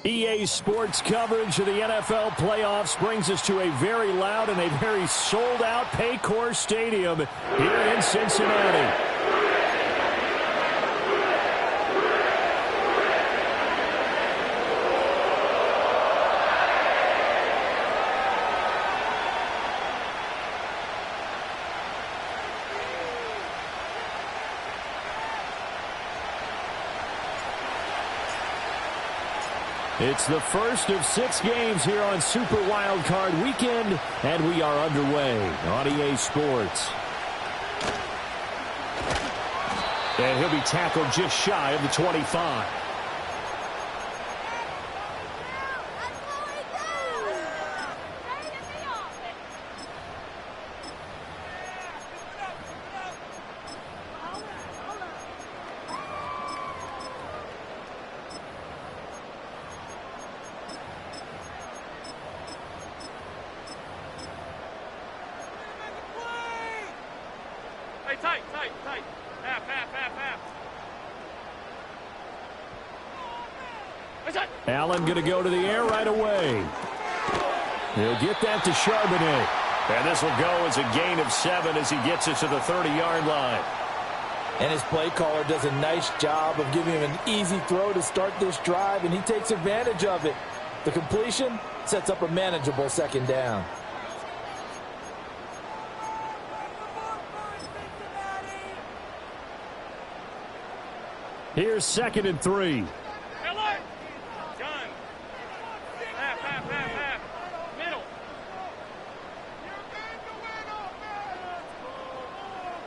EA Sports coverage of the NFL playoffs brings us to a very loud and a very sold-out Paycor Stadium here in Cincinnati. It's the first of 6 games here on Super Wildcard Weekend, and we are underway on EA Sports. And he'll be tackled just shy of the 25. Tight. Half. Allen going to go to the air right away. He'll get that to Charbonnet. And this will go as a gain of 7 as he gets it to the 30-yard line. And his play caller does a nice job of giving him an easy throw to start this drive, and he takes advantage of it. The completion sets up a manageable second down. Here's 2nd and 3. Half. Middle.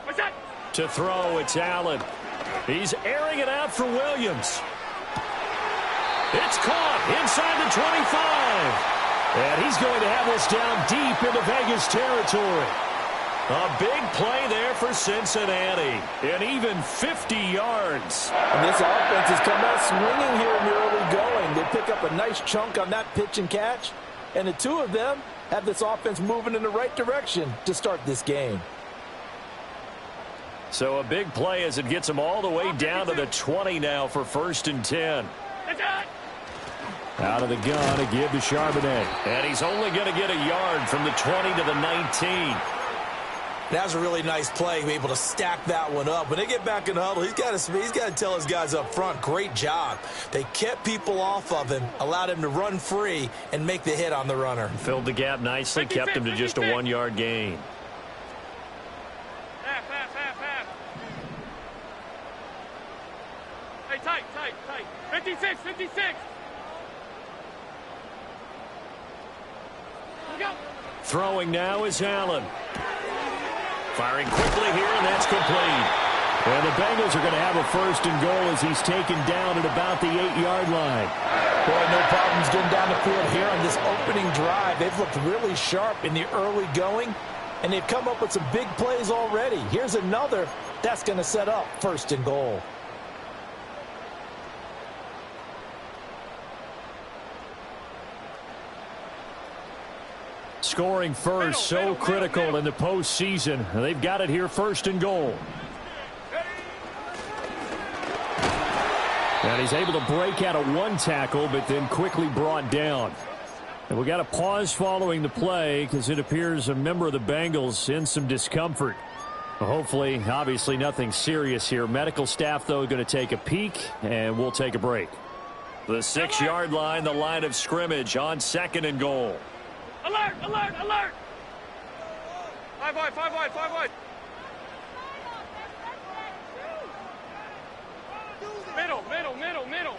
What's that? To throw, it's Allen. He's airing it out for Williams. It's caught inside the 25. And he's going to have this down deep into Vegas territory. A big play there for Cincinnati. And even 50 yards. And this offense has come out swinging here in the early going. They pick up a nice chunk on that pitch and catch. And the two of them have this offense moving in the right direction to start this game. So a big play as it gets them all the way down to the 20 now for 1st and 10. Out of the gun, a give to Charbonnet. And he's only going to get a yard from the 20 to the 19. That was a really nice play, to be able to stack that one up. When they get back in the huddle, he's got to tell his guys up front, great job. They kept people off of him, allowed him to run free, and make the hit on the runner. Filled the gap nicely, kept him to just a 1-yard gain. Half. Hey, tight. 56. Look out. Throwing now is Allen. Firing quickly here, and that's complete. And the Bengals are going to have a 1st and goal as he's taken down at about the 8-yard line. Boy, no problems getting down the field here on this opening drive. They've looked really sharp in the early going, and they've come up with some big plays already. Here's another that's going to set up 1st and goal. Scoring first, so critical in the postseason. They've got it here, 1st and goal. And he's able to break out of 1 tackle, but then quickly brought down. And we got a pause following the play because it appears a member of the Bengals in some discomfort. Hopefully, obviously nothing serious here. Medical staff, though, going to take a peek, and we'll take a break. The 6-yard line, the line of scrimmage on 2nd and goal. Alert! 5 wide. Middle.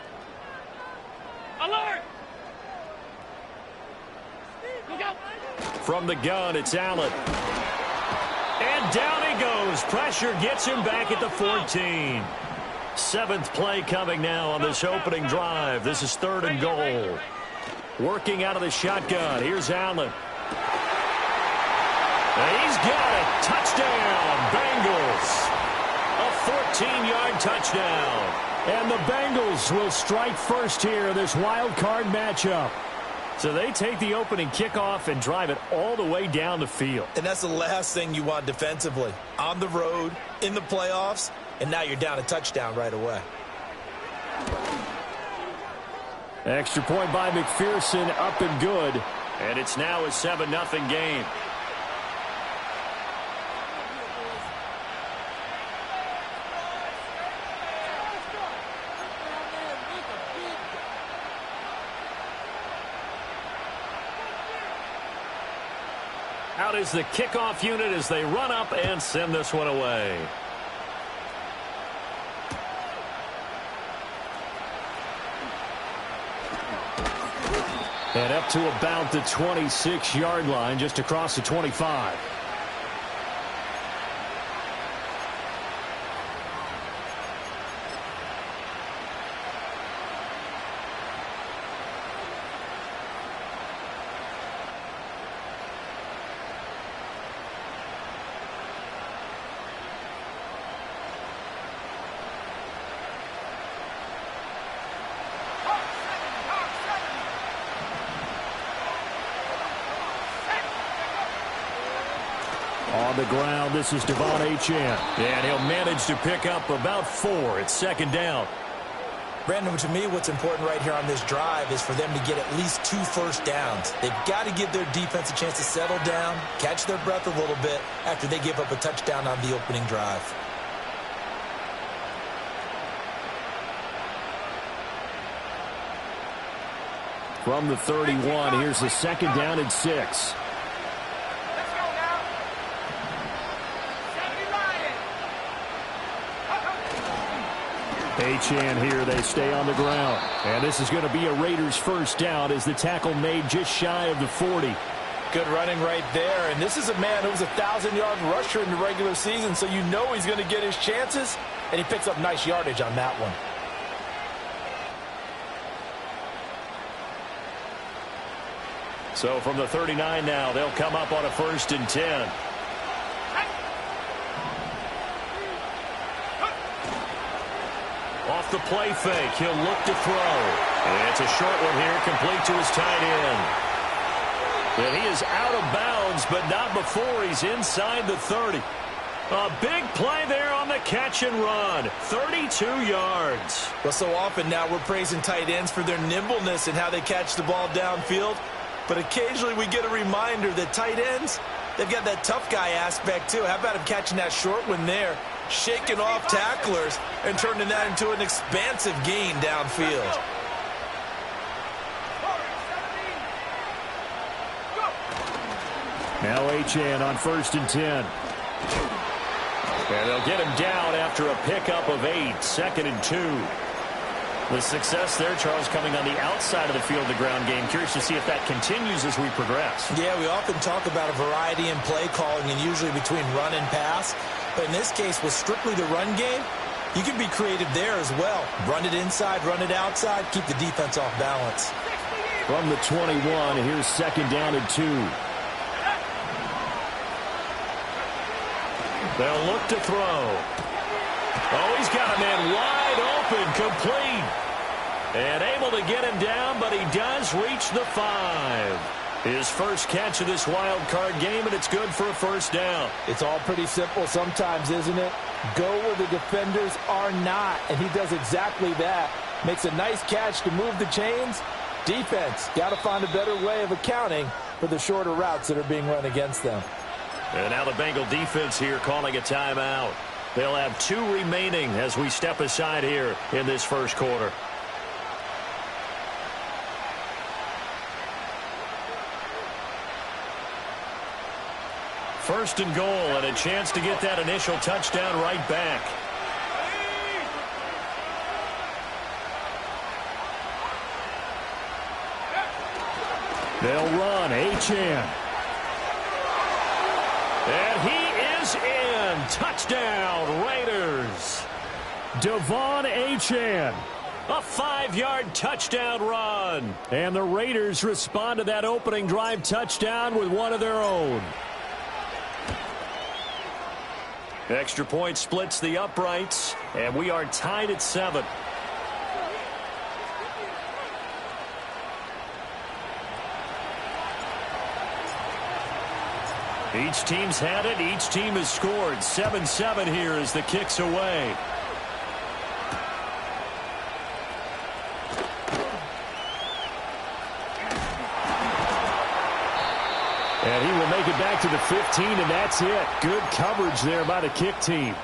Alert! Look out! From the gun, it's Allen. And down he goes. Pressure gets him back at the 14. 7th play coming now on this opening drive. This is 3rd and goal. Working out of the shotgun. Here's Allen. And he's got it. Touchdown, Bengals. A 14-yard touchdown. And the Bengals will strike first here in this wild card matchup. So they take the opening kickoff and drive it all the way down the field. And that's the last thing you want defensively. On the road, in the playoffs, and now you're down a touchdown right away. Extra point by McPherson, up and good. And it's now a 7-0 game. Out is the kickoff unit as they run up and send this one away. And up to about the 26-yard line, just across the 25. On the ground, this is Devon Achane. And he'll manage to pick up about 4. It's second down. Brandon, to me, what's important right here on this drive is for them to get at least 2 first downs. They've got to give their defense a chance to settle down, catch their breath a little bit after they give up a touchdown on the opening drive. From the 31, here's the second down and 6. Achane here, they stay on the ground. And this is going to be a Raiders first down as the tackle made just shy of the 40. Good running right there. And this is a man who was a 1,000-yard rusher in the regular season, so you know he's going to get his chances. And he picks up nice yardage on that one. So from the 39 now, they'll come up on a 1st and 10. Off the play fake, he'll look to throw. And it's a short one here, complete to his tight end. And he is out of bounds, but not before he's inside the 30. A big play there on the catch and run. 32 yards. Well, so often now we're praising tight ends for their nimbleness and how they catch the ball downfield. But occasionally we get a reminder that tight ends, they've got that tough guy aspect too. How about him catching that short one there, shaking off tacklers and turning that into an expansive gain downfield. Now Achane on 1st and 10. And they'll get him down after a pickup of 8, 2nd and 2. The success there, Charles, coming on the outside of the field, the ground game. Curious to see if that continues as we progress. Yeah, we often talk about a variety in play calling and usually between run and pass. But in this case, with strictly the run game, you can be creative there as well. Run it inside, run it outside, keep the defense off balance. From the 21, here's 2nd down and 2. They'll look to throw. Oh, he's got a man wide open, complete. And able to get him down, but he does reach the 5. His first catch of this wild card game, and it's good for a 1st down. It's all pretty simple sometimes, isn't it? Go where the defenders are not, and he does exactly that. Makes a nice catch to move the chains. Defense, got to find a better way of accounting for the shorter routes that are being run against them. And now the Bengal defense here calling a timeout. They'll have 2 remaining as we step aside here in this first quarter. First and goal, and a chance to get that initial touchdown right back. They'll run. Achane. And he is in. Touchdown, Raiders. Devon Achane. A 5-yard touchdown run. And the Raiders respond to that opening drive touchdown with one of their own. Extra point splits the uprights, and we are tied at 7. Each team's had it. Each team has scored. 7-7 here as the kick's away. back to the 15, and that's it. Good coverage there by the kick team.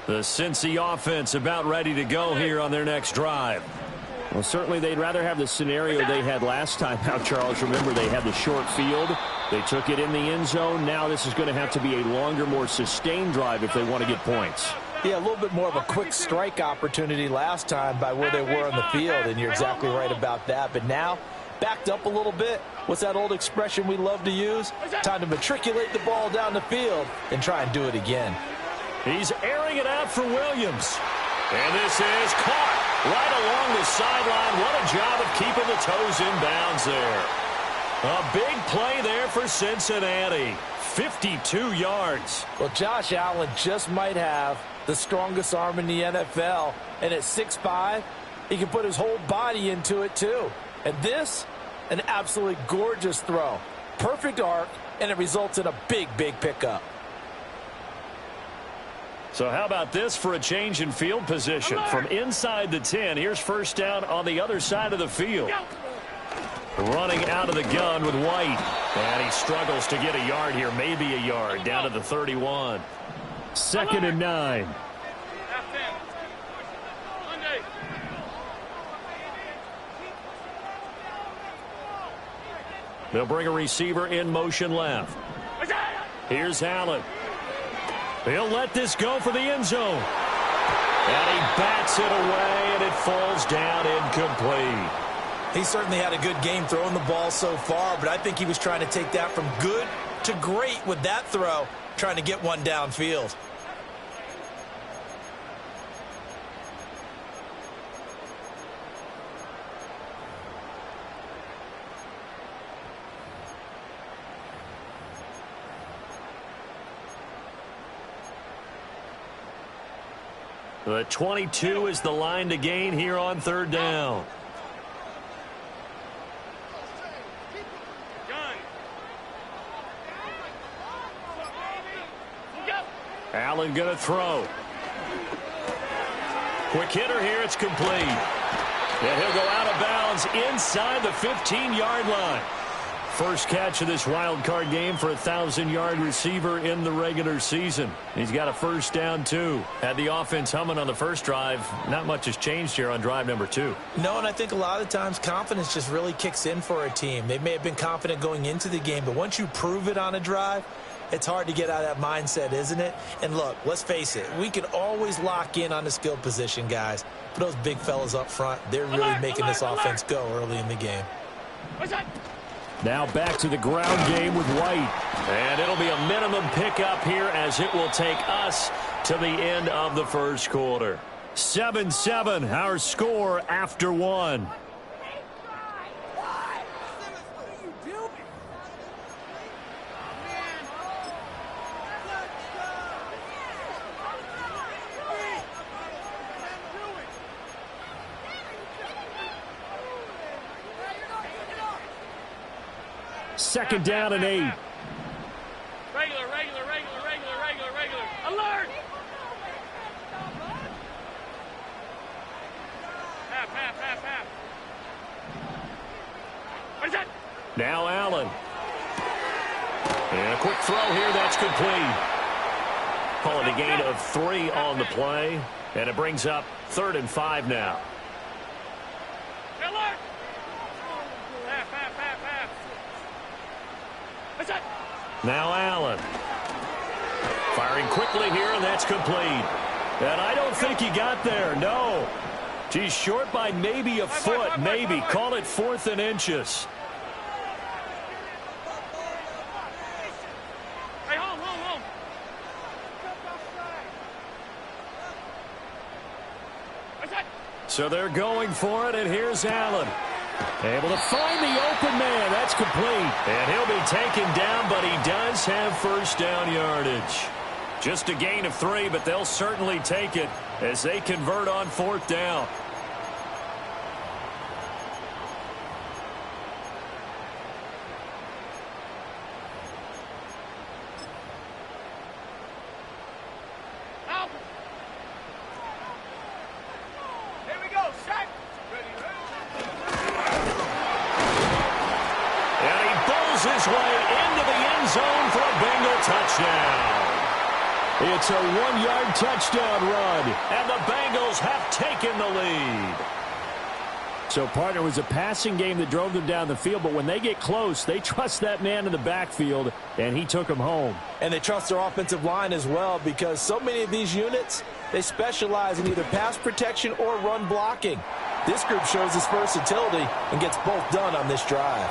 The Cincy offense about ready to go here on their next drive. Well, certainly they'd rather have the scenario they had last time out, Charles. Remember, they had the short field. They took it in the end zone. Now this is going to have to be a longer, more sustained drive if they want to get points. Yeah, a little bit more of a quick strike opportunity last time by where they were on the field, and you're exactly right about that. But now, backed up a little bit. What's that old expression we love to use? Time to matriculate the ball down the field and try and do it again. He's airing it out for Williams. And this is caught right along the sideline. What a job of keeping the toes in bounds there. A big play there for Cincinnati. 52 yards. Well, Josh Allen just might have the strongest arm in the NFL. And at 6'5", he can put his whole body into it too. And this, an absolutely gorgeous throw. Perfect arc, and it results in a big, big pickup. So how about this for a change in field position? From inside the 10, here's first down on the other side of the field. Running out of the gun with White. And he struggles to get a yard here, maybe a yard, down to the 31. 2nd and 9. They'll bring a receiver in motion left. Here's Allen. He'll let this go for the end zone. And he bats it away, and it falls down incomplete. He certainly had a good game throwing the ball so far, but I think he was trying to take that from good to great with that throw, trying to get one downfield. The 22 is the line to gain here on 3rd down. Allen going to throw. Quick hitter here. It's complete. And he'll go out of bounds inside the 15-yard line. First catch of this wild card game for a 1,000-yard receiver in the regular season. He's got a first down, too. Had the offense humming on the first drive. Not much has changed here on drive number 2. No, and I think a lot of times confidence just really kicks in for a team. They may have been confident going into the game, but once you prove it on a drive, it's hard to get out of that mindset, isn't it? And look, let's face it, we can always lock in on the skill position, guys. But those big fellas up front, they're really making this offense go early in the game. Now back to the ground game with White. And it'll be a minimum pickup here as it will take us to the end of the first quarter. 7-7, our score after 1. Second down and 8. Regular. Alert! Half. What is that? Now Allen. And a quick throw here. That's complete. Calling a gain of 3 on the play. And it brings up 3rd and 5 now. Alert! Half. What's that? Now Allen. Firing quickly here, and that's complete. And I don't think he got there, no. He's short by maybe a foot, maybe. Call it 4th and inches. Hey, home. What's that? So they're going for it, and here's Allen. Able to find the open man. That's complete. And he'll be taken down, but he does have first down yardage. Just a gain of 3, but they'll certainly take it as they convert on 4th down. Out. his way into the end zone for a Bengal touchdown. It's a 1-yard touchdown run, and the Bengals have taken the lead. So, partner, it was a passing game that drove them down the field, but when they get close, they trust that man in the backfield, and he took them home. And they trust their offensive line as well, because so many of these units, they specialize in either pass protection or run blocking. This group shows its versatility and gets both done on this drive.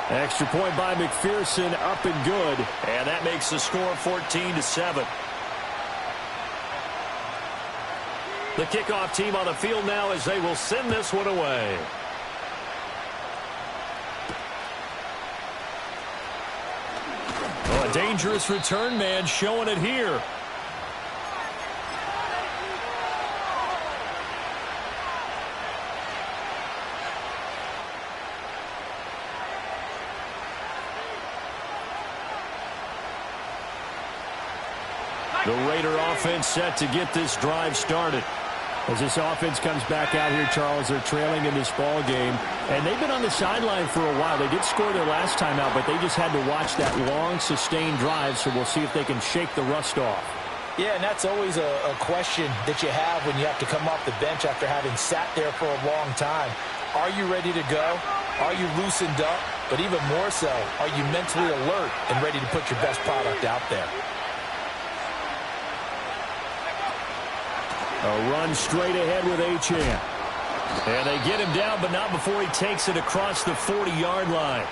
Extra point by McPherson, up and good. And that makes the score 14-7. The kickoff team on the field now as they will send this one away. Oh, a dangerous return man showing it here. The Raider offense set to get this drive started. As this offense comes back out here, Charles, they're trailing in this ball game. And they've been on the sideline for a while. They did score their last time out, but they just had to watch that long, sustained drive. So we'll see if they can shake the rust off. Yeah, and that's always a question that you have when you have to come off the bench after having sat there for a long time. Are you ready to go? Are you loosened up? But even more so, are you mentally alert and ready to put your best product out there? A run straight ahead with Achane. And they get him down, but not before he takes it across the 40-yard line.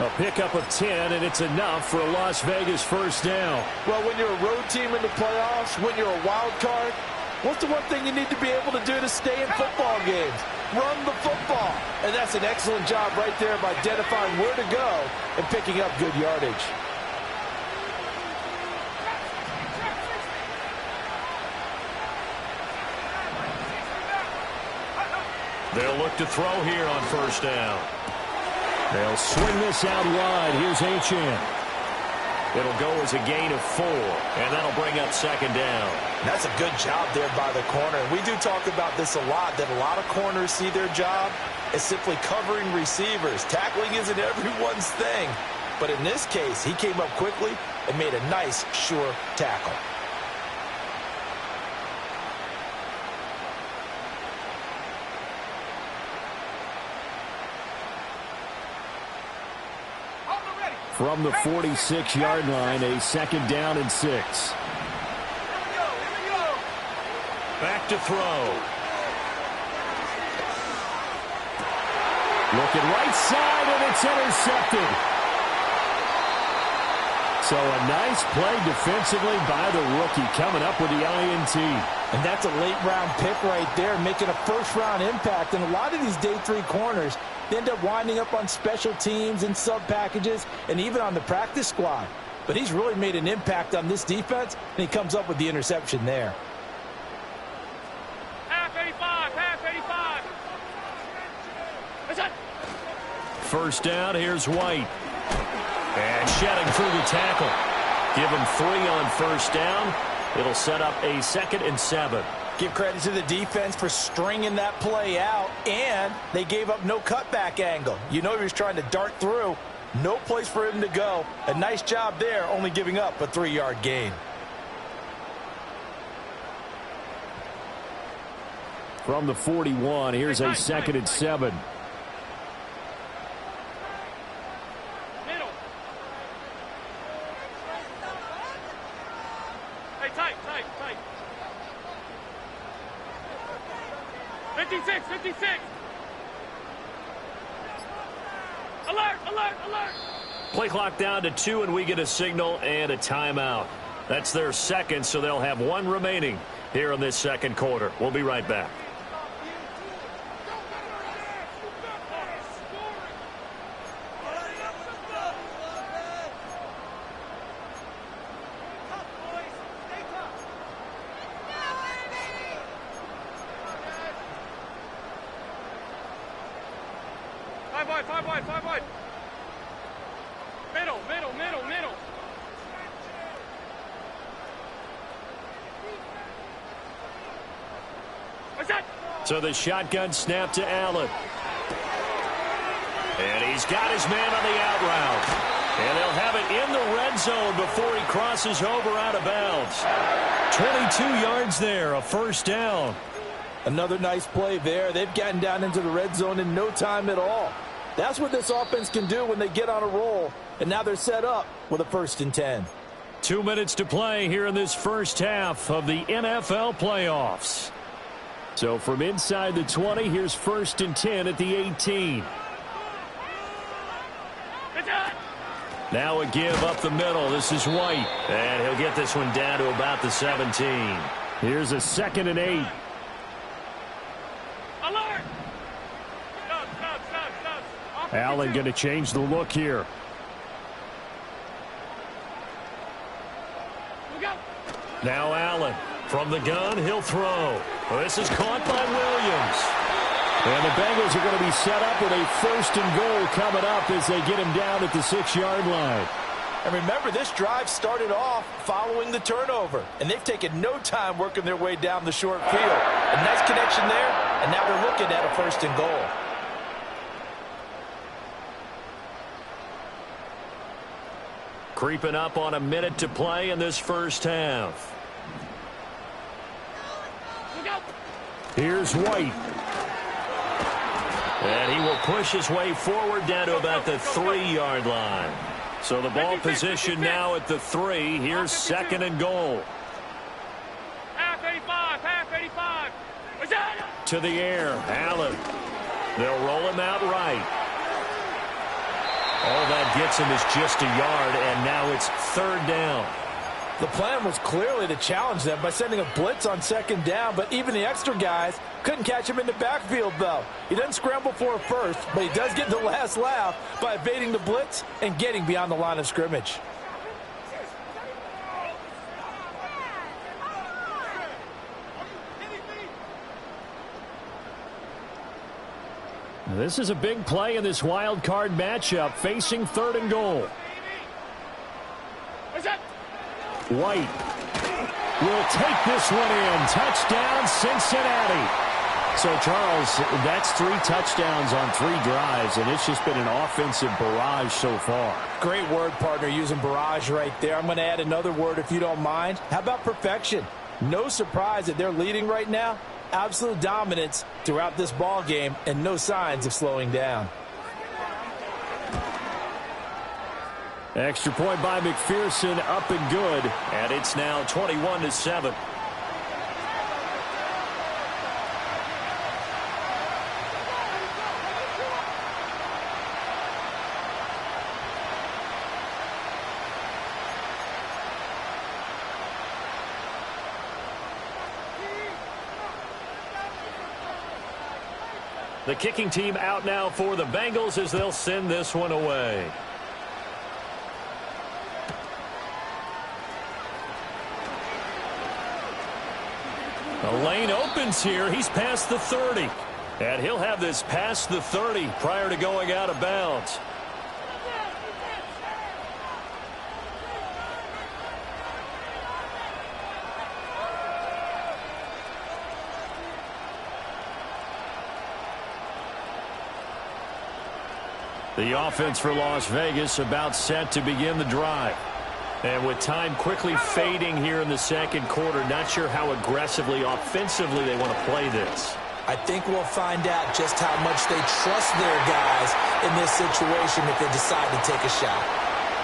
A pickup of 10, and it's enough for a Las Vegas first down. Well, when you're a road team in the playoffs, when you're a wild card, what's the one thing you need to be able to do to stay in football games? Run the football. And that's an excellent job right there of identifying where to go and picking up good yardage. They'll look to throw here on first down. They'll swing this out wide. Here's Achane. It'll go as a gain of 4, and that'll bring up second down. That's a good job there by the corner. We do talk about this a lot, that a lot of corners see their job as simply covering receivers. Tackling isn't everyone's thing. But in this case, he came up quickly and made a nice, sure tackle. From the 46-yard line, a second down and 6. Back to throw. Looking right side, and it's intercepted. So a nice play defensively by the rookie, coming up with the INT. And that's a late-round pick right there, making a first-round impact. And a lot of these day 3 corners, they end up winding up on special teams and sub-packages and even on the practice squad. But he's really made an impact on this defense, and he comes up with the interception there. Half 85, half 85. What's that? First down, here's White. And shedding through the tackle. Give him 3 on first down. It'll set up a 2nd and 7. Give credit to the defense for stringing that play out, and they gave up no cutback angle. You know he was trying to dart through. No place for him to go. A nice job there, only giving up a 3-yard gain. From the 41, here's a 2nd and 7. Middle. Hey, tight, tight, tight. 56, 56. Alert, alert, alert. Play clock down to 2, and we get a signal and a timeout. That's their second, so they'll have 1 remaining here in this second quarter. We'll be right back. Five wide. Middle. What's that? So the shotgun snap to Allen. And he's got his man on the out route. And they'll have it in the red zone before he crosses over out of bounds. 22 yards there, a first down. Another nice play there. They've gotten down into the red zone in no time at all. That's what this offense can do when they get on a roll. And now they're set up with a 1st and 10. 2 minutes to play here in this first half of the NFL playoffs. So from inside the 20, here's 1st and 10 at the 18. Now a give up the middle. This is White. And he'll get this one down to about the 17. Here's a 2nd and 8. Alert! Stop. Allen going to change the look here. Now Allen from the gun, he'll throw. Well, this is caught by Williams. And the Bengals are going to be set up with a 1st and goal coming up as they get him down at the 6-yard line. And remember, this drive started off following the turnover. And they've taken no time working their way down the short field. A nice connection there, and now they're looking at a 1st and goal. Creeping up on a minute to play in this first half. Here's White. And he will push his way forward down to about the 3-yard line. So the ball position now at the 3. Here's 2nd and goal. Half 85. To the air, Allen. They'll roll him out right. All that gets him is just a yard, and now it's 3rd down. The plan was clearly to challenge them by sending a blitz on 2nd down, but even the extra guys couldn't catch him in the backfield, though. He doesn't scramble for a first, but he does get the last laugh by evading the blitz and getting beyond the line of scrimmage. This is a big play in this wild card matchup, facing 3rd and goal. White will take this one in. Touchdown, Cincinnati. So, Charles, that's 3 touchdowns on 3 drives, and it's just been an offensive barrage so far. Great word, partner, using barrage right there. I'm going to add another word if you don't mind. How about perfection? No surprise that they're leading right now. Absolute dominance throughout this ball game and no signs of slowing down. Extra point by McPherson, up and good, and it's now 21-7. The kicking team out now for the Bengals as they'll send this one away. The lane opens here. He's past the 30. And he'll have this past the 30 prior to going out of bounds. The offense for Las Vegas about set to begin the drive. And with time quickly fading here in the second quarter, not sure how aggressively, offensively they want to play this. I think we'll find out just how much they trust their guys in this situation if they decide to take a shot.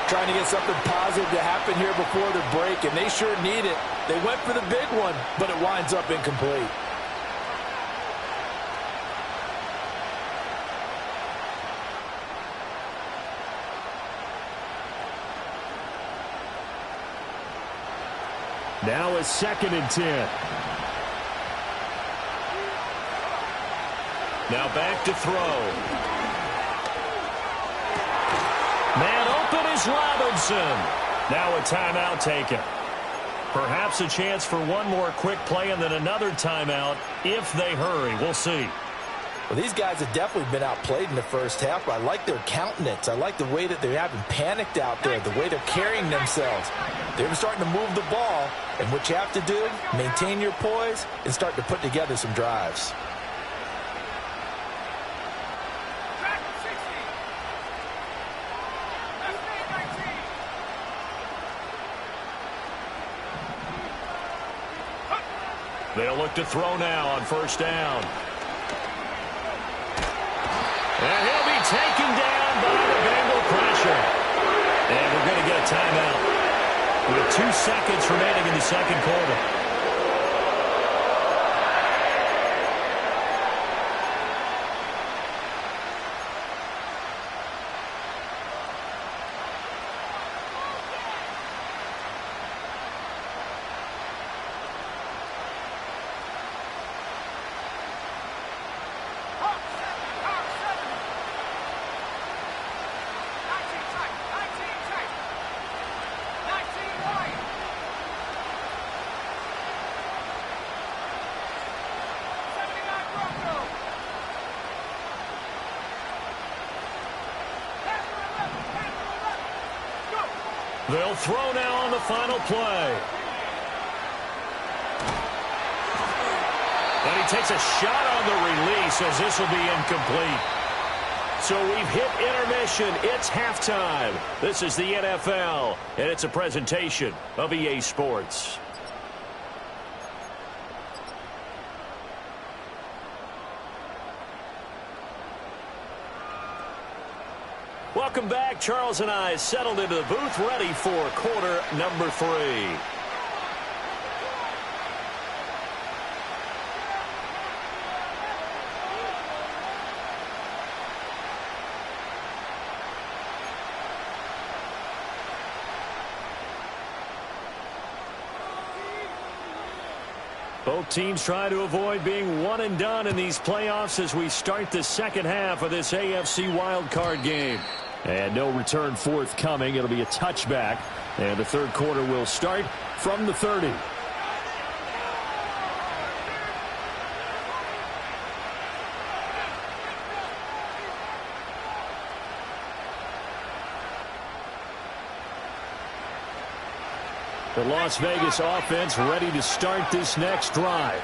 Trying to get something positive to happen here before the break, and they sure need it. They went for the big one, but it winds up incomplete. Now a 2nd and 10. Now back to throw. Man open is Robinson. Now a timeout taken. Perhaps a chance for one more quick play and then another timeout if they hurry. We'll see. Well, these guys have definitely been outplayed in the first half, but I like their countenance. I like the way that they haven't panicked out there, the way they're carrying themselves. They're starting to move the ball, and what you have to do, maintain your poise and start to put together some drives. They'll look to throw now on first down. And he'll be taken down by the Bengal pressure. And we're going to get a timeout with 2 seconds remaining in the second quarter. They'll throw now on the final play. And he takes a shot on the release as this will be incomplete. So we've hit intermission. It's halftime. This is the NFL, and it's a presentation of EA Sports. Welcome back. Charles and I settled into the booth, ready for quarter number 3. Both teams try to avoid being one and done in these playoffs as we start the second half of this AFC Wildcard game. And no return forthcoming. It'll be a touchback. And the third quarter will start from the 30. The Las Vegas offense ready to start this next drive.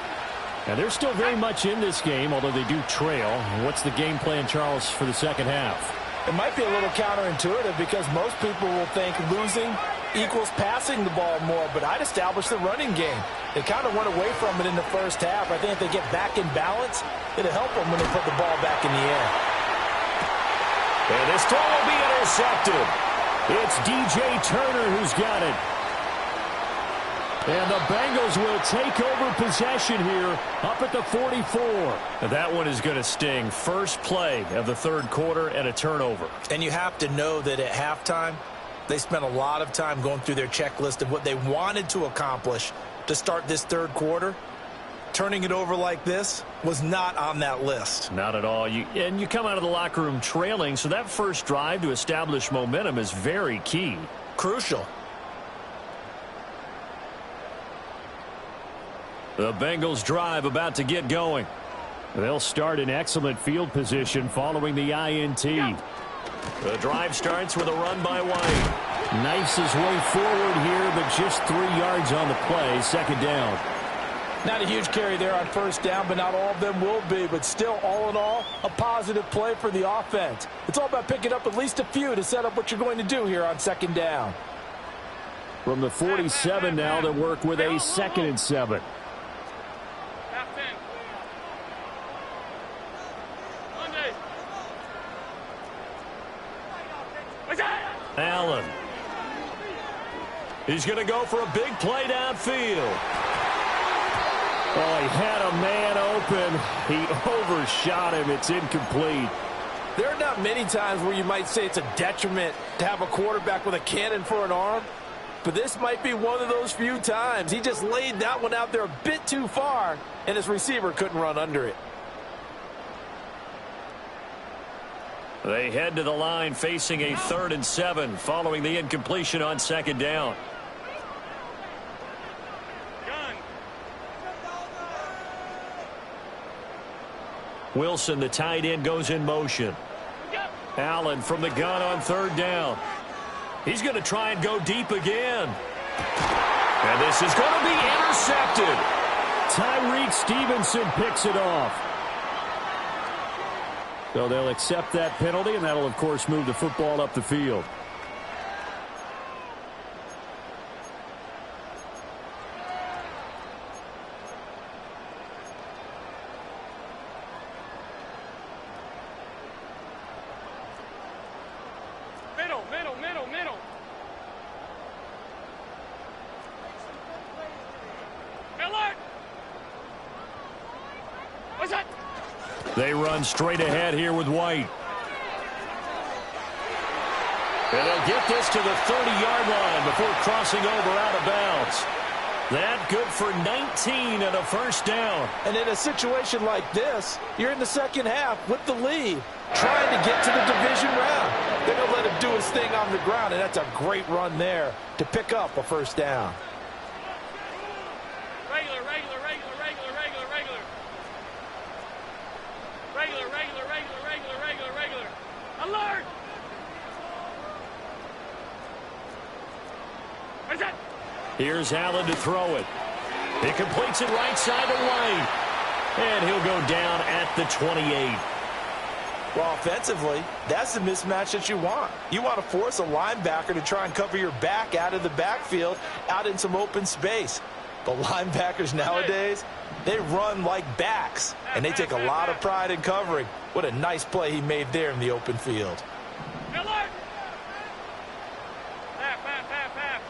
And they're still very much in this game, although they do trail. What's the game plan, Charles, for the second half? It might be a little counterintuitive because most people will think losing equals passing the ball more, but I'd establish the running game. They kind of went away from it in the first half. I think if they get back in balance, it'll help them when they put the ball back in the air. And this throw will be intercepted. It's DJ Turner who's got it. And the Bengals will take over possession here up at the 44. That one is going to sting. First play of the third quarter and a turnover. And you have to know that at halftime, they spent a lot of time going through their checklist of what they wanted to accomplish to start this third quarter. Turning it over like this was not on that list. Not at all. And you come out of the locker room trailing, so that first drive to establish momentum is very key. Crucial. The Bengals drive about to get going. They'll start in excellent field position following the INT. The drive starts with a run by White. Knifes his way forward here, but just 3 yards on the play. Second down. Not a huge carry there on first down, but not all of them will be. But still, all in all, a positive play for the offense. It's all about picking up at least a few to set up what you're going to do here on second down. From the 47 now, they'll work with a 2nd and 7. Allen. He's going to go for a big play downfield. Oh, he had a man open. He overshot him. It's incomplete. There are not many times where you might say it's a detriment to have a quarterback with a cannon for an arm, but this might be one of those few times. He just laid that one out there a bit too far, and his receiver couldn't run under it. They head to the line facing a 3rd and 7 following the incompletion on second down. Wilson, the tight end, goes in motion. Allen from the gun on 3rd down. He's going to try and go deep again. And this is going to be intercepted. Tyreek Stevenson picks it off. So they'll accept that penalty, and that'll, of course, move the football up the field. middle, middle, middle. Alert! What's that? They run straight ahead here with White. And they'll get this to the 30-yard line before crossing over out of bounds. That good for 19 and a first down. And in a situation like this, you're in the second half with the lead, trying to get to the division round. They're going to let him do his thing on the ground, and that's a great run there to pick up a first down. Regular, regular, regular, regular, regular, regular. Regular, regular, regular, regular, regular, regular. Alert! What is that? Here's Allen to throw it. He completes it right side to White. And he'll go down at the 28. Well, offensively, that's the mismatch that you want. You want to force a linebacker to try and cover your back out of the backfield, out in some open space. But linebackers nowadays, they run like backs, and they take a lot of pride in covering. What a nice play he made there in the open field. Alert! Half, half, half, half.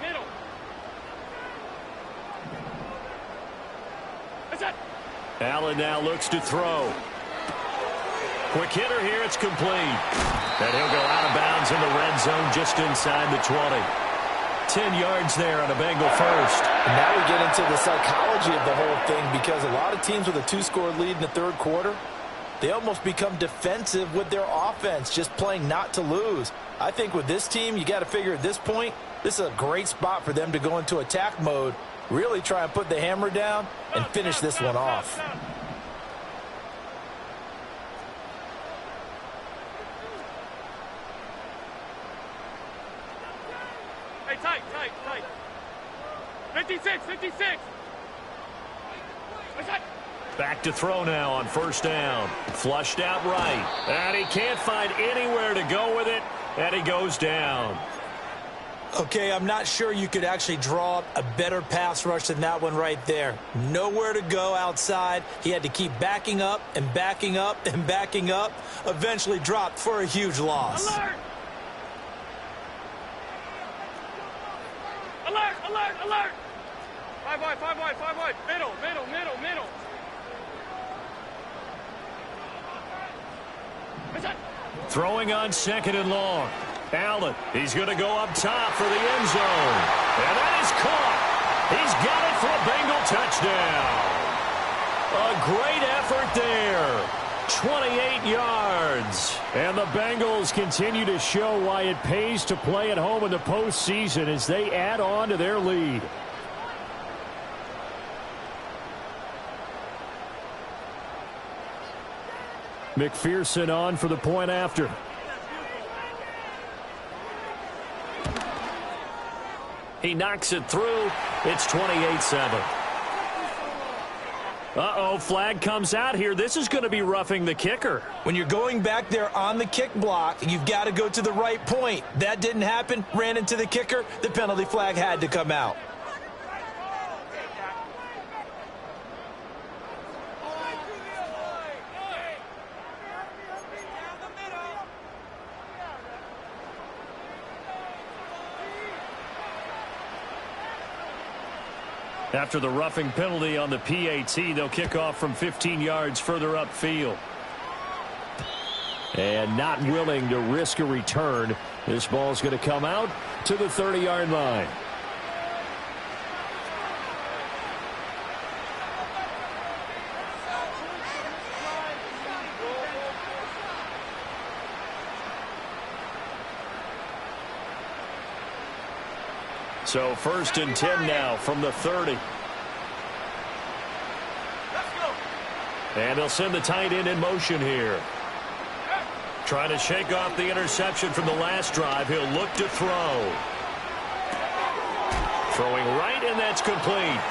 Middle. What's that? Allen now looks to throw. Quick hitter here, it's complete. And he'll go out of bounds in the red zone just inside the 20. 10 yards there on a Bengal first. And now we get into the psychology of the whole thing, because a lot of teams with a 2-score lead in the third quarter, they almost become defensive with their offense, just playing not to lose. I think with this team, you got to figure at this point, this is a great spot for them to go into attack mode, really try and put the hammer down and finish this one off. Hey, tight, tight, tight. 56, 56. What's that? Back to throw now on first down. Flushed out right. And he can't find anywhere to go with it. And he goes down. Okay, I'm not sure you could actually draw up a better pass rush than that one right there. Nowhere to go outside. He had to keep backing up and backing up and backing up. Eventually dropped for a huge loss. Alert! Alert, alert, alert! 5 wide, 5 wide, 5 wide. Middle, middle, middle, middle. What's that? Throwing on second and long. Allen, he's going to go up top for the end zone. And that is caught. He's got it for a Bengal touchdown. A great effort there. 28 yards. And the Bengals continue to show why it pays to play at home in the postseason as they add on to their lead. McPherson on for the point after. He knocks it through. It's 28-7. Uh-oh, flag comes out here. This is going to be roughing the kicker. When you're going back there on the kick block, you've got to go to the right point. That didn't happen. Ran into the kicker. The penalty flag had to come out. After the roughing penalty on the PAT, they'll kick off from 15 yards further upfield. And not willing to risk a return, this ball's going to come out to the 30-yard line. So 1st and 10 now from the 30. And they'll send the tight end in motion here. Trying to shake off the interception from the last drive. He'll look to throw. Throwing right, and that's complete.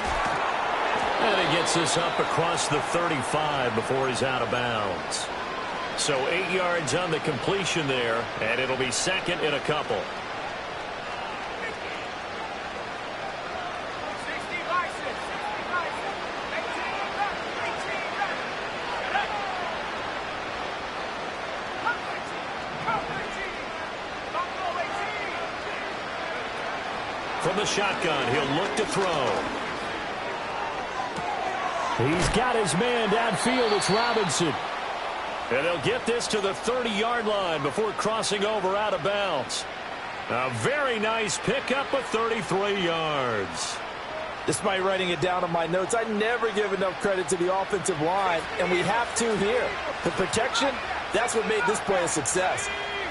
And he gets this up across the 35 before he's out of bounds. So 8 yards on the completion there, and it'll be second and a couple. From the shotgun, he'll look to throw. He's got his man downfield. It's Robinson. And they'll get this to the 30-yard line before crossing over out of bounds. A very nice pickup of 33 yards. Despite writing it down on my notes, I never give enough credit to the offensive line, and we have to here. The protection, that's what made this play a success.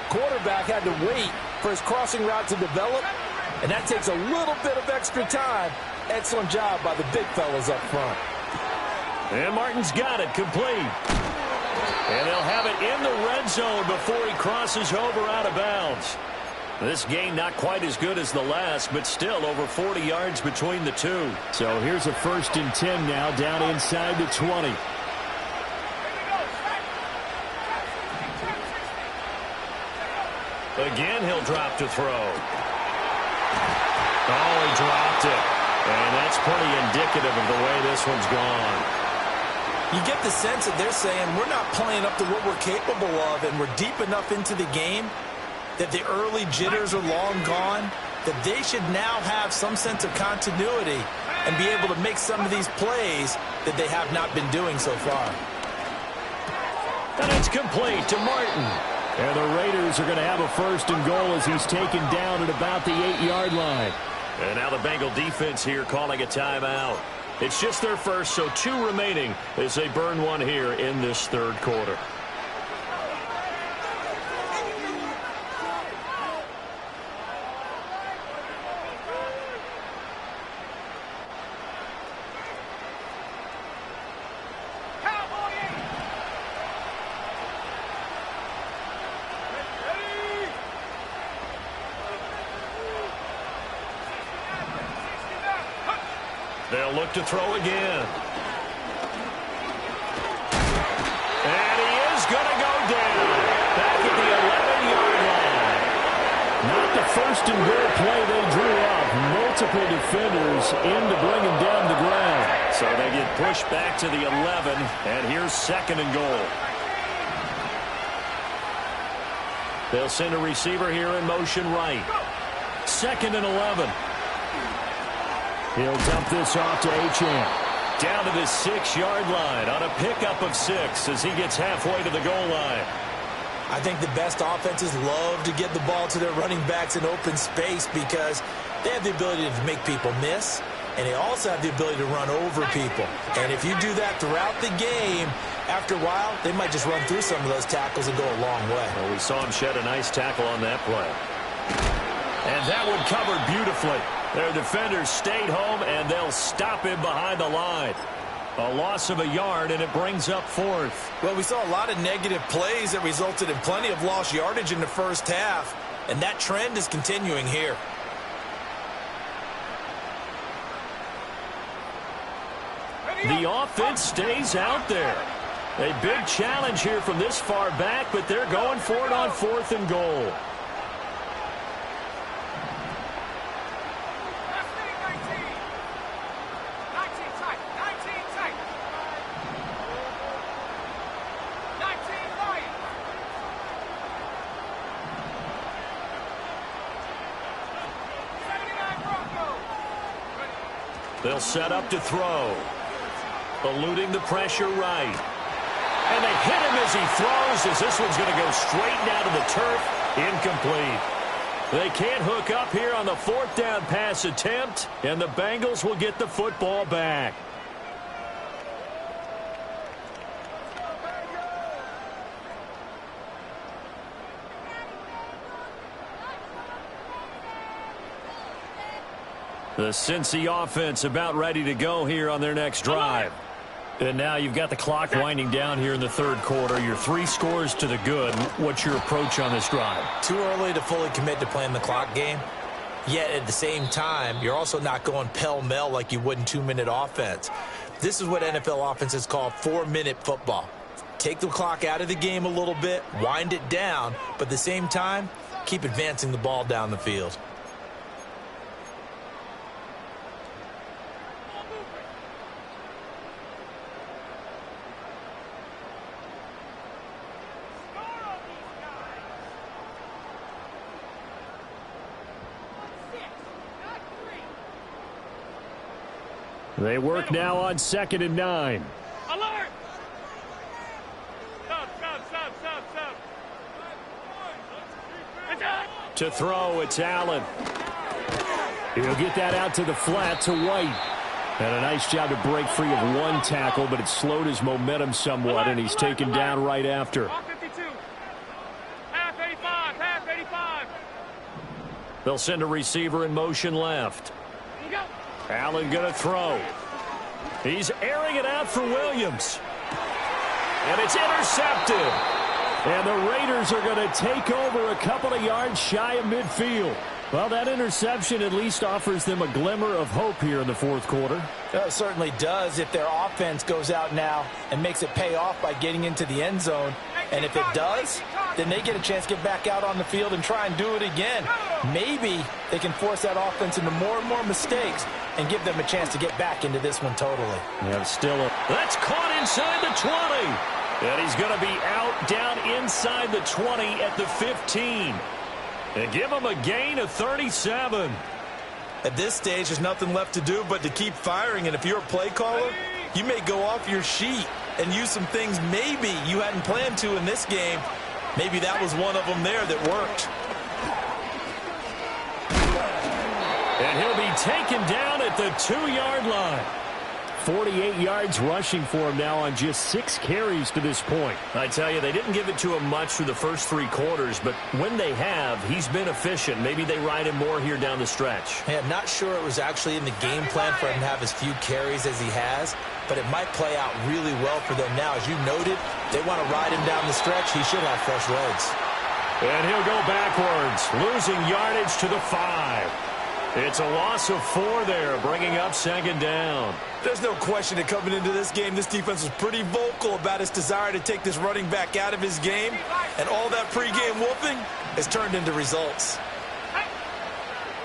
Quarterback had to wait for his crossing route to develop, and that takes a little bit of extra time. Excellent job by the big fellas up front. And Martin's got it complete. And they'll have it in the red zone before he crosses over out of bounds. This game not quite as good as the last, but still over 40 yards between the two. So here's a 1st and 10 now down inside the 20. Again, he'll drop to throw. Oh, he dropped it. And that's pretty indicative of the way this one's gone. You get the sense that they're saying we're not playing up to what we're capable of, and we're deep enough into the game that the early jitters are long gone, that they should now have some sense of continuity and be able to make some of these plays that they have not been doing so far. And it's complete to Martin. And the Raiders are going to have a 1st and goal as he's taken down at about the 8-yard line. And now the Bengal defense here calling a timeout. It's just their first, so 2 remaining as they burn one here in this 3rd quarter. They'll look to throw again. And he is going to go down. Back at the 11-yard line. Not the 1st and goal play they drew up. Multiple defenders in to bring him down to the ground. So they get pushed back to the 11, and here's 2nd and goal. They'll send a receiver here in motion right. 2nd and 11. He'll dump this off to Achane. Down to the 6-yard line on a pickup of 6 as he gets halfway to the goal line. I think the best offenses love to get the ball to their running backs in open space because they have the ability to make people miss, and they also have the ability to run over people. And if you do that throughout the game, after a while, they might just run through some of those tackles and go a long way. Well, we saw him shed a nice tackle on that play. And that one covered beautifully. Their defenders stayed home, and they'll stop him behind the line. A loss of a yard, and it brings up 4th. Well, we saw a lot of negative plays that resulted in plenty of lost yardage in the first half, and that trend is continuing here. The offense stays out there. A big challenge here from this far back, but they're going for it on 4th and goal. They'll set up to throw. Eluding the pressure right. And they hit him as he throws, as this one's going to go straight down to the turf. Incomplete. They can't hook up here on the 4th down pass attempt, and the Bengals will get the football back. The Cincy offense about ready to go here on their next drive. And now you've got the clock winding down here in the 3rd quarter. Your 3 scores to the good. What's your approach on this drive? Too early to fully commit to playing the clock game. Yet at the same time, you're also not going pell-mell like you would in 2-minute offense. This is what NFL offenses call 4-minute football. Take the clock out of the game a little bit, wind it down, but at the same time, keep advancing the ball down the field. They work now on 2nd and 9. Alert! Stop. To throw, it's Allen. He'll get that out to the flat to White. And a nice job to break free of one tackle, but it slowed his momentum somewhat, and he's taken down right after. Half 85. They'll send a receiver in motion left. Allen going to throw. He's airing it out for Williams. And it's intercepted. And the Raiders are going to take over a couple of yards shy of midfield. Well, that interception at least offers them a glimmer of hope here in the fourth quarter. It certainly does if their offense goes out now and makes it pay off by getting into the end zone. And if it does, then they get a chance to get back out on the field and try and do it again. Maybe they can force that offense into more and more mistakes and give them a chance to get back into this one totally. Yeah, that's caught inside the 20. And he's going to be out down inside the 20 at the 15. And give him a gain of 37. At this stage, there's nothing left to do but to keep firing. And if you're a play caller, you may go off your sheet and use some things maybe you hadn't planned to in this game. Maybe that was one of them there that worked. And he'll be taken down at the 2-yard line. 48 yards rushing for him now on just 6 carries to this point. I tell you, they didn't give it to him much through the first 3 quarters, but when they have, he's been efficient. Maybe they ride him more here down the stretch. Hey, I'm not sure it was actually in the game plan for him to have as few carries as he has, but it might play out really well for them now. As you noted, they want to ride him down the stretch. He should have fresh legs. And he'll go backwards, losing yardage to the 5. It's a loss of 4 there, bringing up 2nd down. There's no question that coming into this game, this defense was pretty vocal about its desire to take this running back out of his game, and all that pregame whooping has turned into results.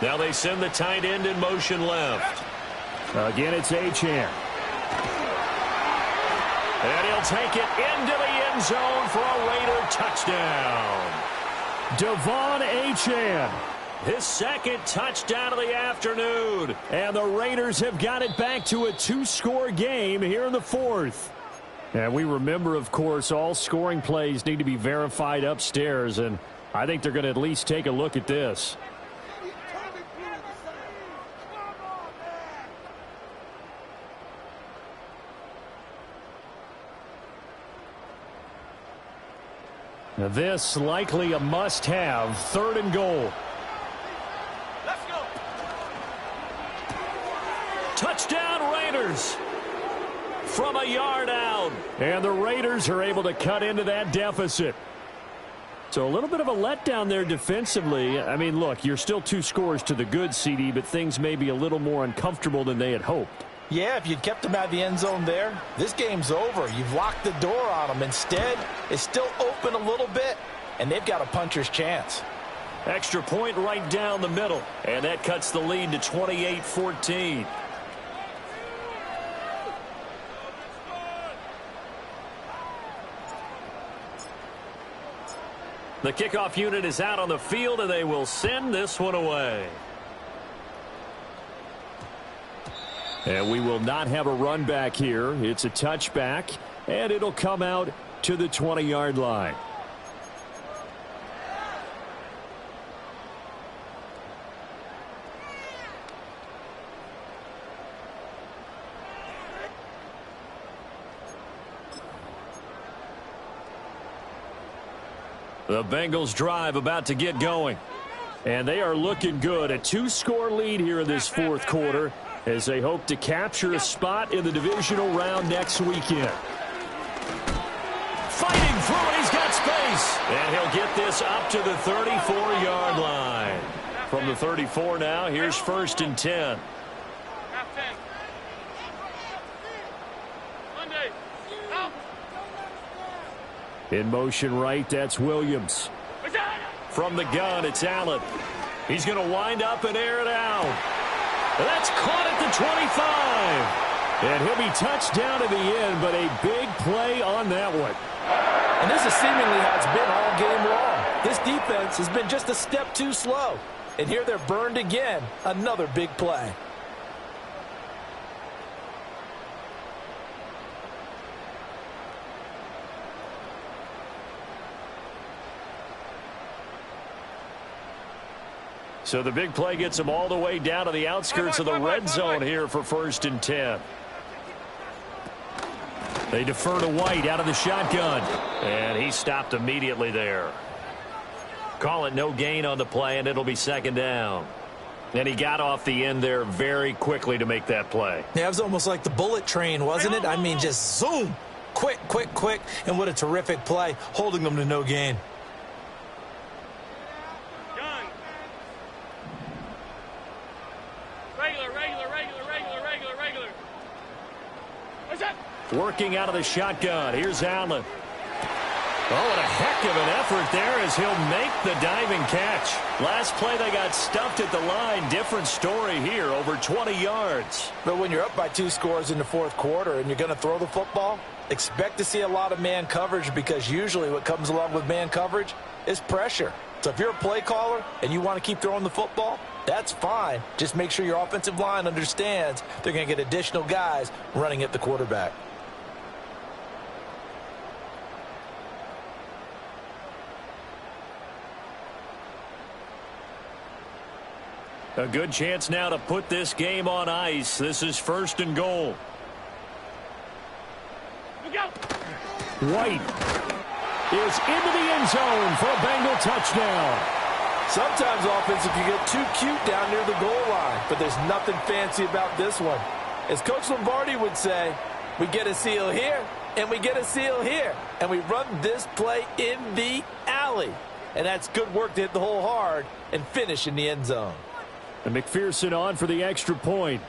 Now they send the tight end in motion left. Again, it's Achane. And he'll take it into the end zone for a Raider touchdown. Devon Achane. His 2nd touchdown of the afternoon. And the Raiders have got it back to a 2-score game here in the 4th. And we remember, of course, all scoring plays need to be verified upstairs. And I think they're going to at least take a look at this. Now this likely a must-have, 3rd and goal. Touchdown Raiders from a yard out. And the Raiders are able to cut into that deficit. So a little bit of a letdown there defensively. I mean, look, you're still 2 scores to the good, CD, but things may be a little more uncomfortable than they had hoped. Yeah, if you'd kept them out of the end zone there, this game's over. You've locked the door on them. Instead, it's still open a little bit, and they've got a puncher's chance. Extra point right down the middle, and that cuts the lead to 28-14. The kickoff unit is out on the field, and they will send this one away. And we will not have a run back here. It's a touchback, and it'll come out to the 20-yard line. The Bengals drive about to get going. And they are looking good. A 2-score lead here in this 4th quarter as they hope to capture a spot in the divisional round next weekend. Fighting through it, he's got space. And he'll get this up to the 34-yard line. From the 34 now, here's 1st and 10. In motion right, that's Williams. From the gun, it's Allen. He's going to wind up and air it out. That's caught at the 25. And he'll be touched down to the end, but a big play on that one. And this is seemingly how it's been all game long. This defense has been just a step too slow. And here they're burned again. Another big play. So the big play gets him all the way down to the outskirts of the red zone here for 1st and 10. They defer to White out of the shotgun. And he stopped immediately there. Call it no gain on the play, and it'll be 2nd down. And he got off the end there very quickly to make that play. Yeah, it was almost like the bullet train, wasn't it? I mean, just zoom. Quick, quick, quick. And what a terrific play, holding them to no gain. Working out of the shotgun. Here's Allen. Oh, and a heck of an effort there as he'll make the diving catch. Last play they got stuffed at the line. Different story here, over 20 yards. But when you're up by 2 scores in the 4th quarter and you're going to throw the football, expect to see a lot of man coverage, because usually what comes along with man coverage is pressure. So if you're a play caller and you want to keep throwing the football, that's fine. Just make sure your offensive line understands they're going to get additional guys running at the quarterback. A good chance now to put this game on ice. This is 1st and goal. White is into the end zone for a Bengal touchdown. Sometimes offense can get too cute down near the goal line, but there's nothing fancy about this one. As Coach Lombardi would say, we get a seal here, and we get a seal here, and we run this play in the alley. And that's good work to hit the hole hard and finish in the end zone. And McPherson on for the extra point.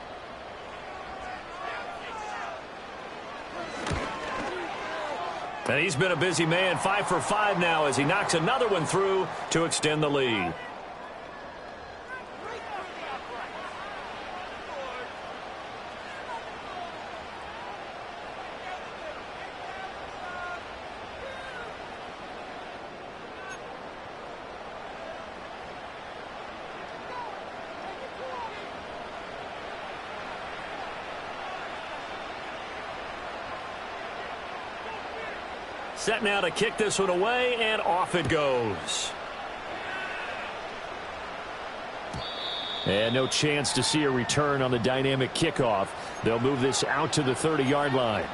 And he's been a busy man, 5 for 5 now as he knocks another one through to extend the lead. Set now to kick this one away, and off it goes. And no chance to see a return on the dynamic kickoff. They'll move this out to the 30-yard line.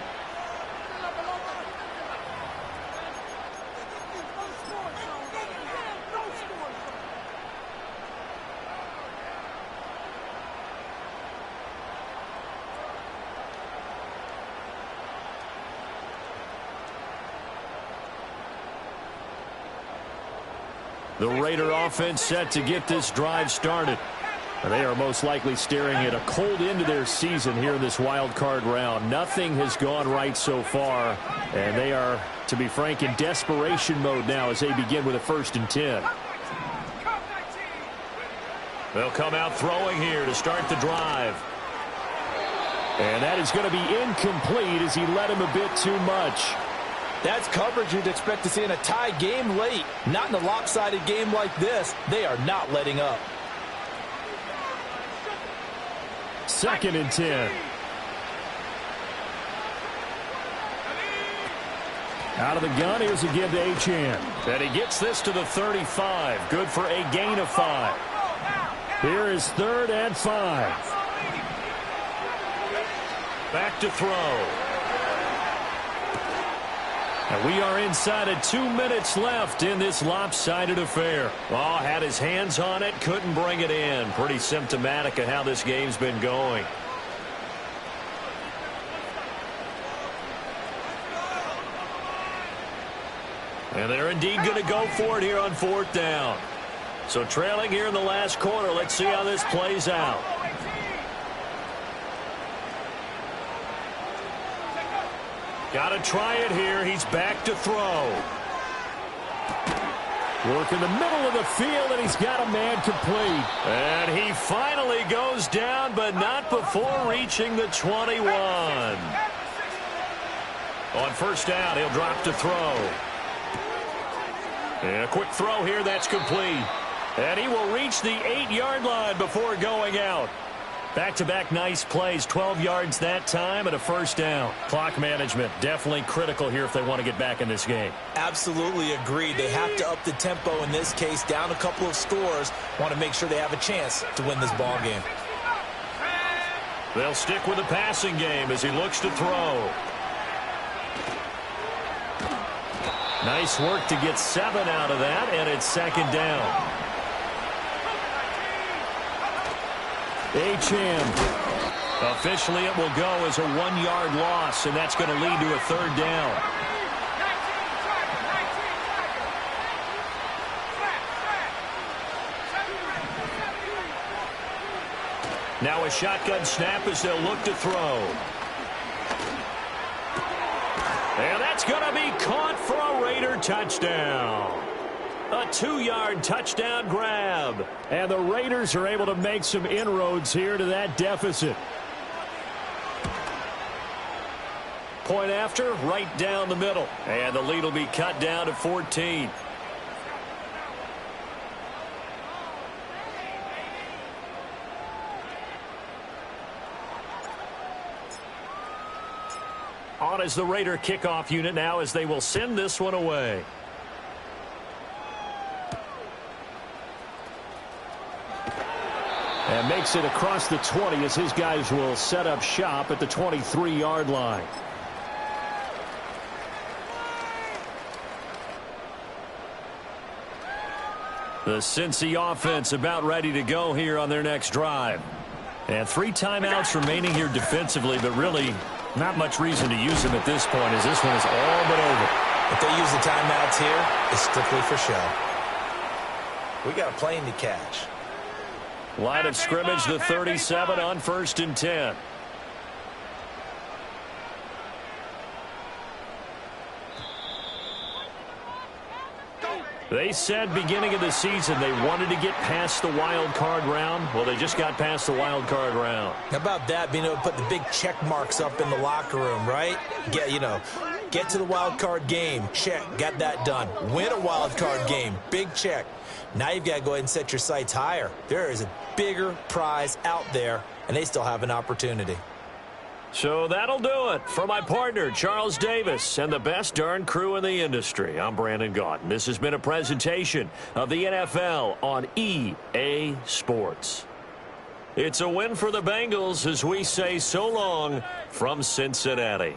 The Raider offense set to get this drive started. They are most likely staring at a cold end to their season here in this wild card round. Nothing has gone right so far, and they are, to be frank, in desperation mode now as they begin with a 1st and 10. They'll come out throwing here to start the drive. And that is going to be incomplete as he led him a bit too much. That's coverage you'd expect to see in a tie game late. Not in a lopsided game like this. They are not letting up. 2nd and 10. Out of the gun, here's again to Achane. And he gets this to the 35. Good for a gain of 5. Here is 3rd and 5. Back to throw. And we are inside of 2 minutes left in this lopsided affair. Oh, had his hands on it, couldn't bring it in. Pretty symptomatic of how this game's been going. And they're indeed going to go for it here on 4th down. So trailing here in the last quarter, let's see how this plays out. Got to try it here. He's back to throw. Work in the middle of the field, and he's got a man complete. And he finally goes down, but not before reaching the 21. On 1st down, he'll drop to throw. And a quick throw here, that's complete. And he will reach the 8-yard line before going out. Back-to-back nice plays, 12 yards that time and a first down. Clock management definitely critical here if they want to get back in this game. Absolutely agreed. They have to up the tempo in this case, down a couple of scores. Want to make sure they have a chance to win this ball game. They'll stick with the passing game as he looks to throw. Nice work to get 7 out of that, and it's second down. Acham. Officially, it will go as a 1-yard loss, and that's going to lead to a third down. Now a shotgun snap as they'll look to throw. And that's going to be caught for a Raider touchdown. A 2-yard touchdown grab. And the Raiders are able to make some inroads here to that deficit. Point after, right down the middle. And the lead will be cut down to 14. On is the Raider kickoff unit now as they will send this one away. And makes it across the 20 as his guys will set up shop at the 23-yard line. The Cincy offense about ready to go here on their next drive. And 3 timeouts remaining here defensively, but really not much reason to use them at this point as this one is all but over. If they use the timeouts here, it's strictly for show. We got a plane to catch. Line of scrimmage, the 37 on 1st and 10. They said beginning of the season they wanted to get past the wild card round. Well, they just got past the wild card round. How about that, being able to put the big check marks up in the locker room, right? Get to the wild card game. Check. Got that done. Win a wild card game. Big check. Now you've got to go ahead and set your sights higher. There is a bigger prize out there, and they still have an opportunity. So that'll do it. For my partner, Charles Davis, and the best darn crew in the industry, I'm Brandon Gaudin. This has been a presentation of the NFL on EA Sports. It's a win for the Bengals as we say so long from Cincinnati.